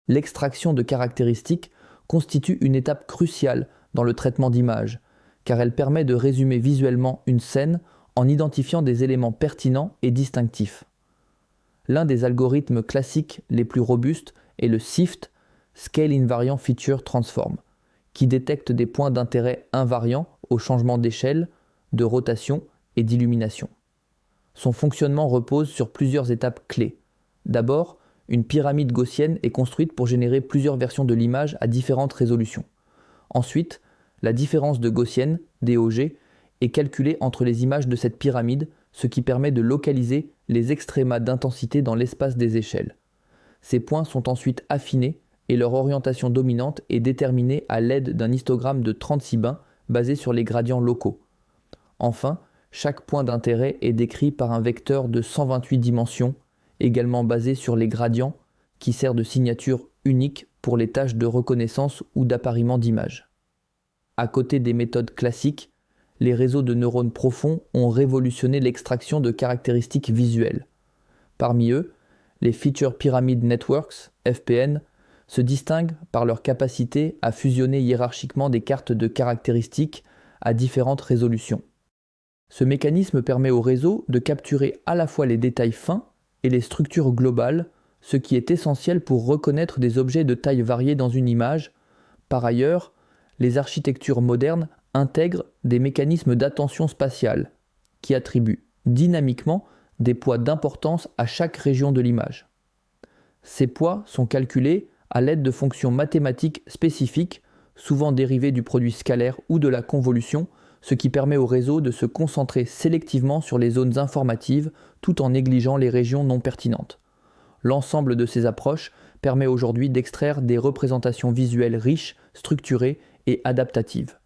l'extraction de caractéristiques constitue une étape cruciale dans le traitement d'images, car elle permet de résumer visuellement une scène en identifiant des éléments pertinents et distinctifs. L'un des algorithmes classiques les plus robustes est le SIFT, Scale Invariant Feature Transform, qui détecte des points d'intérêt invariants au changement d'échelle, de rotation et d'illumination. Son fonctionnement repose sur plusieurs étapes clés. D'abord, une pyramide gaussienne est construite pour générer plusieurs versions de l'image à différentes résolutions. Ensuite, la différence de gaussienne, DOG, est calculée entre les images de cette pyramide, ce qui permet de localiser les extrémas d'intensité dans l'espace des échelles. Ces points sont ensuite affinés et leur orientation dominante est déterminée à l'aide d'un histogramme de 36 bains basé sur les gradients locaux. Enfin, chaque point d'intérêt est décrit par un vecteur de 128 dimensions, également basé sur les gradients, qui sert de signature unique pour les tâches de reconnaissance ou d'appariement d'images. À côté des méthodes classiques, les réseaux de neurones profonds ont révolutionné l'extraction de caractéristiques visuelles. Parmi eux, les Feature Pyramid Networks, FPN, se distinguent par leur capacité à fusionner hiérarchiquement des cartes de caractéristiques à différentes résolutions. Ce mécanisme permet au réseau de capturer à la fois les détails fins et les structures globales, ce qui est essentiel pour reconnaître des objets de taille variée dans une image. Par ailleurs, les architectures modernes intègrent des mécanismes d'attention spatiale, qui attribuent dynamiquement des poids d'importance à chaque région de l'image. Ces poids sont calculés à l'aide de fonctions mathématiques spécifiques, souvent dérivées du produit scalaire ou de la convolution, ce qui permet au réseau de se concentrer sélectivement sur les zones informatives tout en négligeant les régions non pertinentes. L'ensemble de ces approches permet aujourd'hui d'extraire des représentations visuelles riches, structurées et adaptatives.